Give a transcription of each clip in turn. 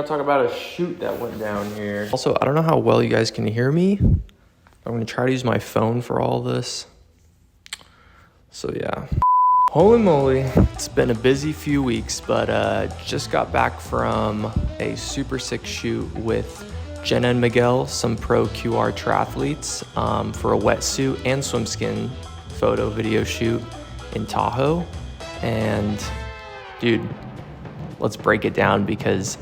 talk about a shoot that went down here. Also, I don't know how well you guys can hear me. I'm gonna try to use my phone for all this. So yeah. Holy moly, it's been a busy few weeks, but just got back from a super sick shoot with Jenna and Miguel, some pro QR triathletes, for a wetsuit and swim skin photo video shoot in Tahoe. And dude, let's break it down because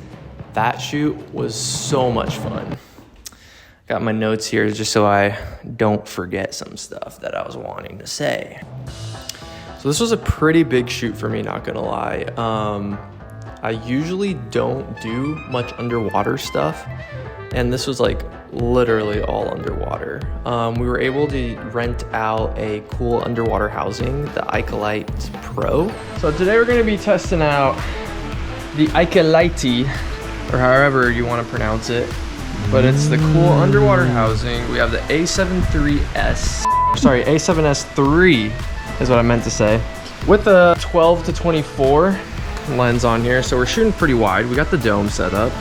that shoot was so much fun. Got my notes here just so I don't forget some stuff that I was wanting to say. So this was a pretty big shoot for me, not gonna lie. I usually don't do much underwater stuff, and this was like literally all underwater. We were able to rent out a cool underwater housing, the Icolite Pro. So today we're gonna be testing out the Icolite, or however you wanna pronounce it, but it's the cool underwater housing. We have the A7S3 is what I meant to say, with a 12 to 24 lens on here. So we're shooting pretty wide. We got the dome set up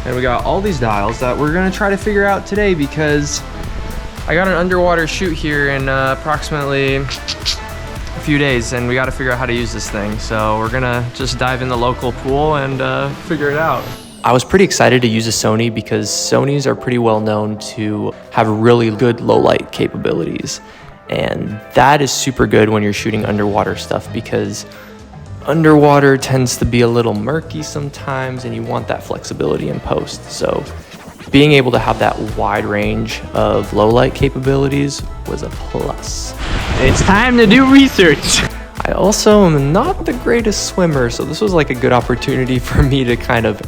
and we got all these dials that we're gonna try to figure out today because I got an underwater shoot here in approximately a few days and we got to figure out how to use this thing. So we're gonna just dive in the local pool and figure it out. I was pretty excited to use a Sony because Sonys are pretty well known to have really good low light capabilities. And that is super good when you're shooting underwater stuff because underwater tends to be a little murky sometimes and you want that flexibility in post. So being able to have that wide range of low light capabilities was a plus. It's time to do research. I also am not the greatest swimmer, so this was like a good opportunity for me to kind of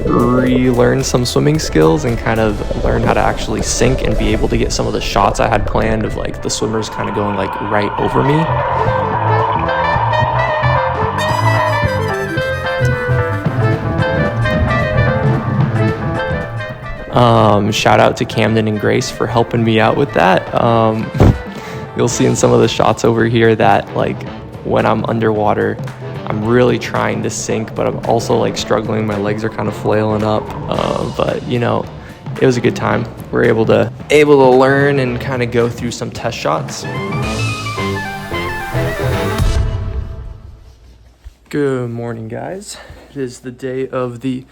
relearn some swimming skills and kind of learn how to actually sink and be able to get some of the shots I had planned of like the swimmers kind of going like right over me. Shout out to Camden and Grace for helping me out with that. You'll see in some of the shots over here that like when I'm underwater, I'm really trying to sink, but I'm also like struggling. My legs are kind of flailing up, but you know, it was a good time. We're able to learn and kind of go through some test shots. Good morning, guys. It is the day of the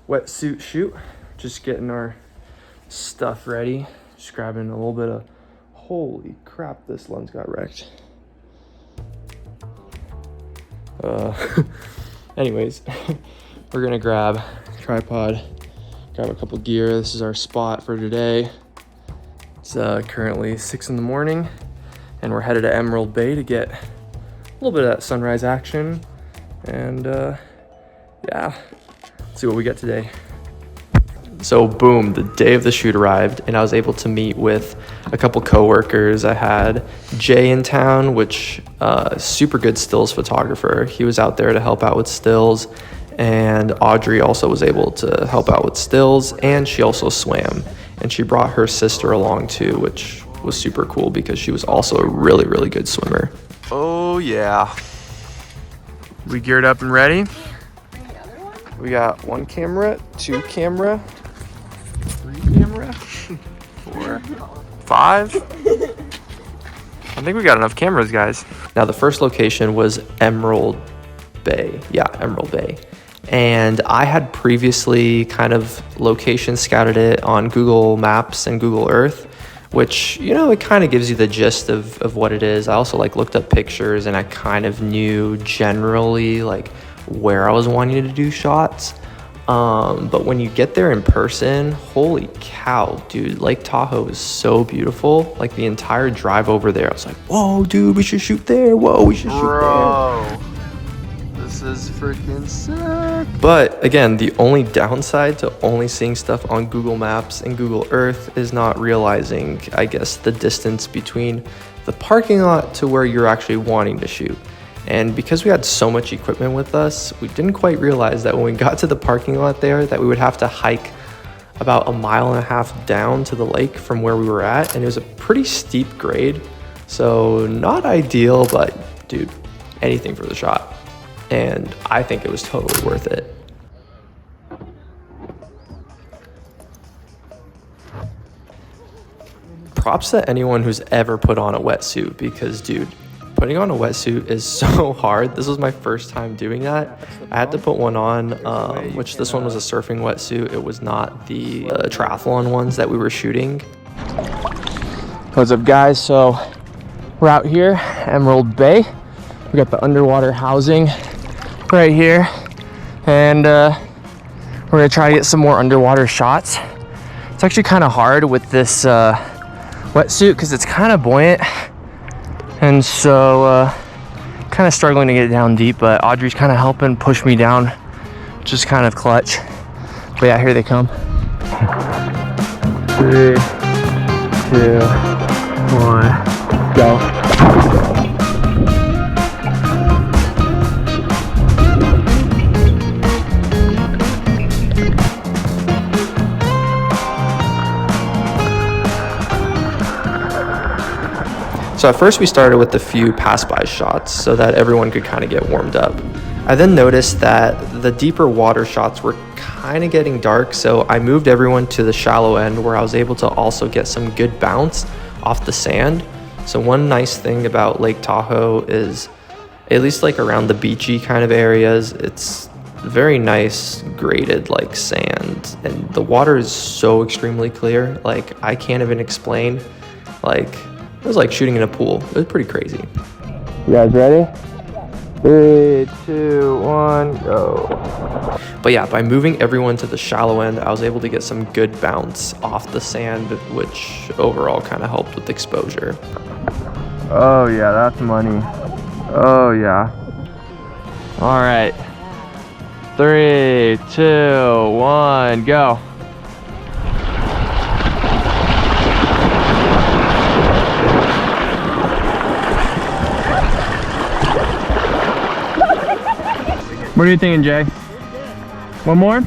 wetsuit shoot. Just getting our stuff ready. Just grabbing a little bit of, holy crap, this lens got wrecked. Anyways, we're gonna grab a tripod, grab a couple gear. This is our spot for today. It's currently 6 in the morning and we're headed to Emerald Bay to get a little bit of that sunrise action. And yeah, let's see what we get today. So boom, the day of the shoot arrived and I was able to meet with a couple coworkers. I had Jay in town, which super good stills photographer. He was out there to help out with stills, and Audrey also was able to help out with stills, and she also swam. And she brought her sister along too, which was super cool because she was also a really, really good swimmer. Oh yeah. We geared up and ready. We got 1 camera, 2 camera, 3 camera, 4, 5. I think we got enough cameras, guys. Now the first location was Emerald Bay. Yeah, Emerald Bay. And I had previously kind of location scouted it on Google Maps and Google Earth, which, you know, it kind of gives you the gist of what it is. I also like looked up pictures and I kind of knew generally like where I was wanting to do shots. But when you get there in person, holy cow, dude, Lake Tahoe is so beautiful. Like the entire drive over there, I was like, whoa, dude, we should shoot there. Whoa, we should shoot there. This is freaking sick. But again, the only downside to only seeing stuff on Google Maps and Google Earth is not realizing, I guess, the distance between the parking lot to where you're actually wanting to shoot. And because we had so much equipment with us, we didn't quite realize that when we got to the parking lot there, that we would have to hike about 1.5 miles down to the lake from where we were at. And it was a pretty steep grade. So not ideal, but dude, anything for the shot. And I think it was totally worth it. props to anyone who's ever put on a wetsuit, because dude, putting on a wetsuit is so hard. This was my first time doing that. I had to put one on, which this one was a surfing wetsuit. It was not the triathlon ones that we were shooting. What's up, guys? So we're out here, Emerald Bay. We got the underwater housing right here, and we're gonna try to get some more underwater shots. It's actually kind of hard with this wetsuit because it's kind of buoyant, and so kind of struggling to get down deep, but Audrey's kind of helping push me down, which is kind of clutch. But yeah, here they come. 3, 2, 1, go. So at first we started with a few pass-by shots so that everyone could kind of get warmed up. I then noticed that the deeper water shots were kind of getting dark, so I moved everyone to the shallow end where I was able to also get some good bounce off the sand. So one nice thing about Lake Tahoe is, at least like around the beachy kind of areas, it's very nice graded like sand, and the water is so extremely clear. Like I can't even explain, like it was like shooting in a pool. It was pretty crazy. You guys ready? 3, 2, 1, go. But yeah, by moving everyone to the shallow end, I was able to get some good bounce off the sand, which overall kind of helped with exposure. Oh yeah, that's money. Oh yeah. All right. 3, 2, 1, go. What are you thinking, Jay? One more?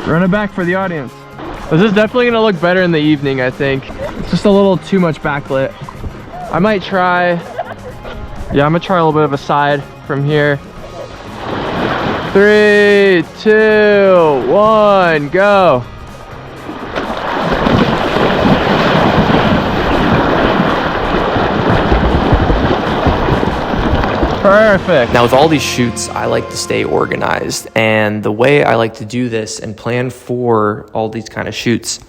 Run it back for the audience. This is definitely gonna look better in the evening, I think. It's just a little too much backlit. I might try, yeah, I'm gonna try a little bit of a side from here. 3, 2, 1, go. Perfect. Now with all these shoots, I like to stay organized, and the way I like to do this and plan for all these kind of shoots,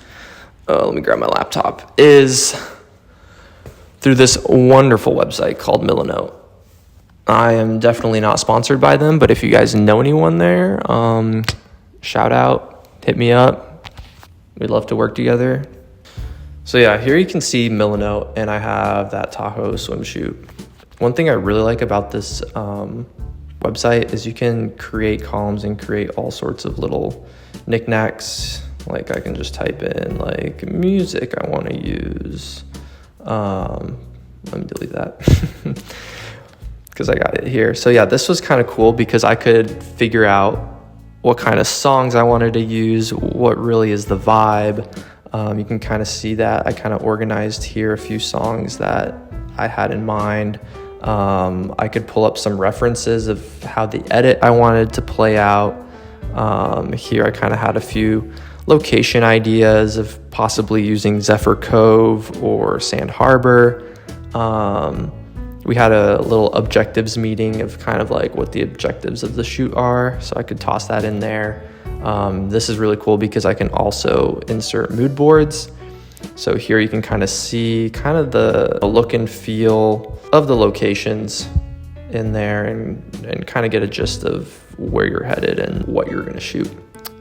let me grab my laptop, is through this wonderful website called Milanote. I am definitely not sponsored by them, but if you guys know anyone there, shout out, hit me up. We'd love to work together. So yeah, here you can see Milanote, and I have that Tahoe swimsuit. One thing I really like about this website is you can create columns and create all sorts of little knickknacks. Like I can just type in like music I want to use. Let me delete that because I got it here. So yeah, this was kind of cool because I could figure out what kind of songs I wanted to use, what really is the vibe. You can kind of see that I kind of organized here a few songs that I had in mind. I could pull up some references of how the edit I wanted to play out. Here I kind of had a few location ideas of possibly using Zephyr Cove or Sand Harbor. We had a little objectives meeting of kind of like what the objectives of the shoot are, so I could toss that in there. This is really cool because I can also insert mood boards. So here you can kind of see kind of the look and feel of the locations in there, and kind of get a gist of where you're headed and what you're going to shoot.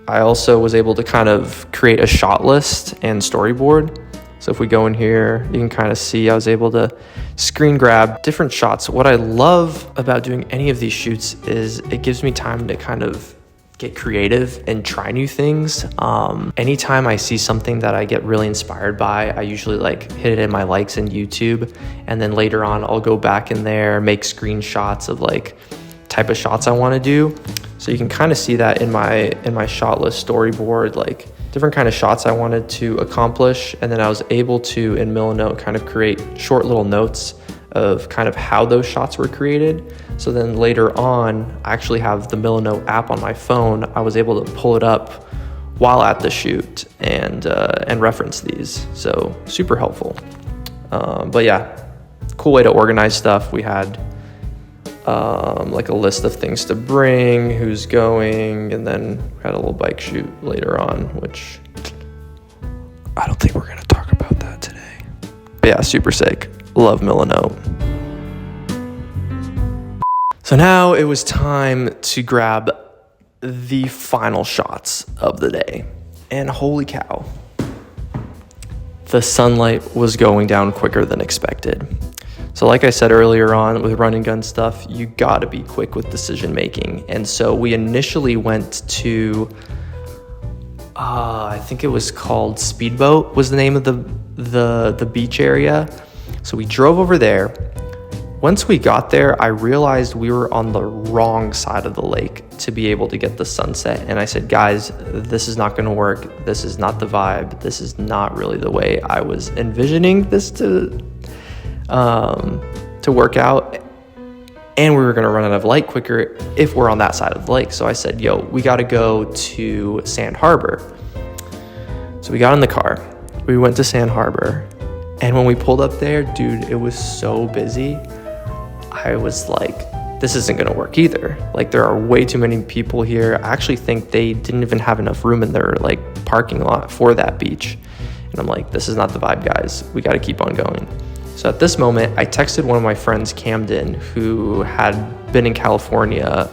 I also was able to kind of create a shot list and storyboard. So if we go in here, you can kind of see I was able to screen grab different shots. What I love about doing any of these shoots is it gives me time to kind of get creative and try new things. Anytime I see something that I get really inspired by, I usually like hit it in my likes in YouTube, and then later on I'll go back in there, make screenshots of like type of shots I want to do. So you can kind of see that in my shot list storyboard, like different kind of shots I wanted to accomplish, and then I was able to in Milanote kind of create short little notes of kind of how those shots were created. So then later on, I actually have the Milanote app on my phone. I was able to pull it up while at the shoot and reference these. So super helpful. But yeah, cool way to organize stuff. We had like a list of things to bring, who's going, and then we had a little bike shoot later on, which I don't think we're going to talk about that today. But yeah, super sick. Love Milano. So now it was time to grab the final shots of the day. And holy cow, the sunlight was going down quicker than expected. So like I said earlier on with run and gun stuff, you gotta be quick with decision making. And so we initially went to, I think it was called Speedboat was the name of the beach area. So we drove over there. Once we got there, I realized we were on the wrong side of the lake to be able to get the sunset. And I said, guys, this is not gonna work. This is not the vibe. This is not really the way I was envisioning this to work out. And we were gonna run out of light quicker if we're on that side of the lake. So I said, yo, we gotta go to Sand Harbor. So we got in the car, we went to Sand Harbor. And when we pulled up there, dude, it was so busy. I was like, this isn't gonna work either. Like, there are way too many people here. I actually think they didn't even have enough room in their like parking lot for that beach. And I'm like, this is not the vibe, guys. We gotta keep on going. So at this moment, I texted one of my friends, Camden, who had been in California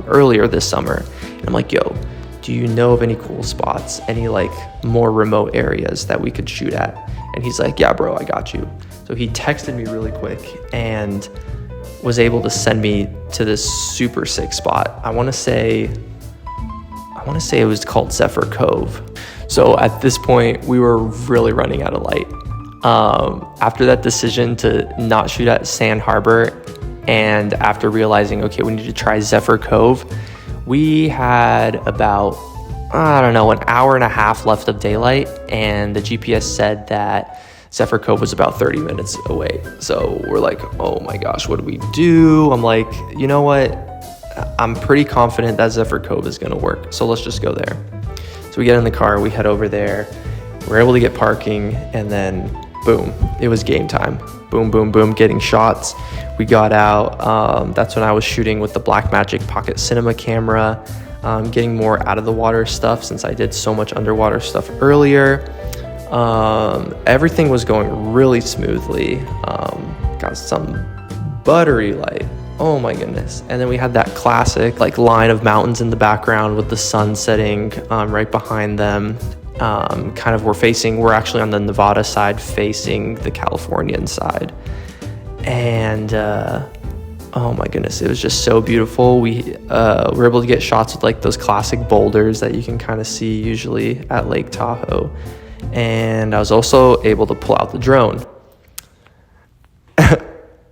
earlier this summer. And I'm like, yo, do you know of any cool spots, any like more remote areas that we could shoot at? And he's like, yeah, bro, I got you. So he texted me really quick and was able to send me to this super sick spot. I want to say it was called Zephyr Cove. So at this point, we were really running out of light. After that decision to not shoot at Sand Harbor, and after realizing, okay, we need to try Zephyr Cove, we had about, I don't know, an hour and a half left of daylight, and the GPS said that Zephyr Cove was about 30 minutes away. So we're like, oh my gosh, what do we do? I'm like, you know what? I'm pretty confident that Zephyr Cove is gonna work. So let's just go there. So we get in the car, we head over there. We're able to get parking, and then boom, it was game time. Boom, boom, boom, getting shots. We got out. That's when I was shooting with the Blackmagic Pocket Cinema camera, getting more out of the water stuff since I did so much underwater stuff earlier. Everything was going really smoothly. Got some buttery light. Oh my goodness. And then we had that classic like line of mountains in the background with the sun setting right behind them. We're actually on the Nevada side facing the Californian side. And oh my goodness, it was just so beautiful. We were able to get shots with like those classic boulders that you can kind of see usually at Lake Tahoe. And I was also able to pull out the drone.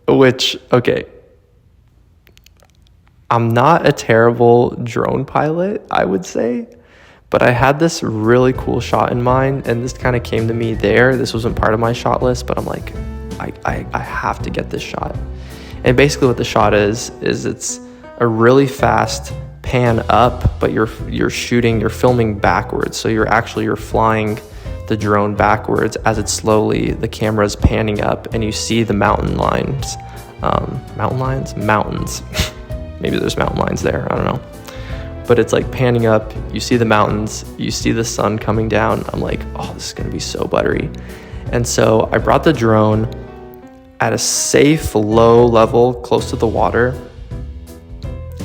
Which, okay, I'm not a terrible drone pilot, I would say. But I had this really cool shot in mind, and this kind of came to me there. This wasn't part of my shot list, but I'm like, I have to get this shot. And basically what the shot is it's a really fast pan up, but you're filming backwards. So you're flying the drone backwards as the camera's panning up, and you see the mountains. Maybe there's mountain lines there, I don't know. But it's like panning up, you see the mountains, you see the sun coming down. I'm like, oh, this is gonna be so buttery. And so I brought the drone at a safe, low level, close to the water.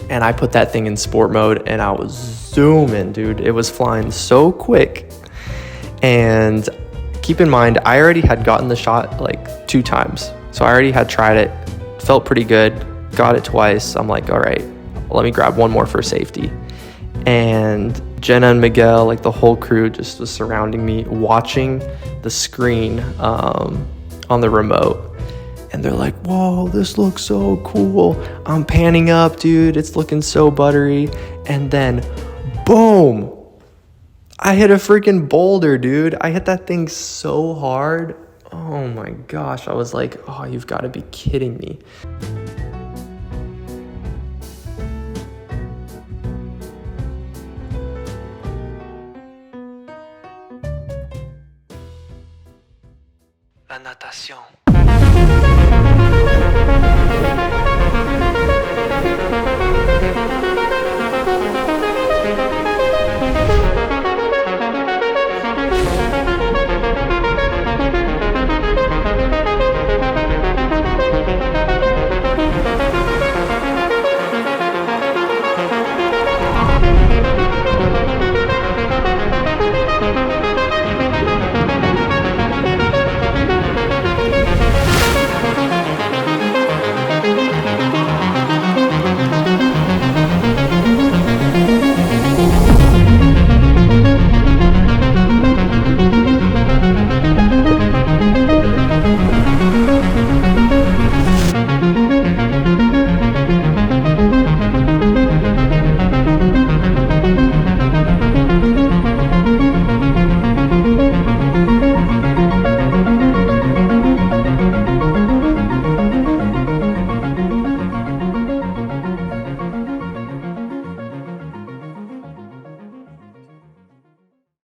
And I put that thing in sport mode, and I was zooming, dude. It was flying so quick. And keep in mind, I already had gotten the shot like 2 times. So I already had tried it, felt pretty good, got it twice. I'm like, all right, let me grab one more for safety. And Jenna and Miguel, like the whole crew, just was surrounding me, watching the screen on the remote. And they're like, whoa, this looks so cool. I'm panning up, dude. It's looking so buttery. And then, boom, I hit a freaking boulder, dude. I hit that thing so hard. Oh my gosh. I was like, oh, you've got to be kidding me. La natation.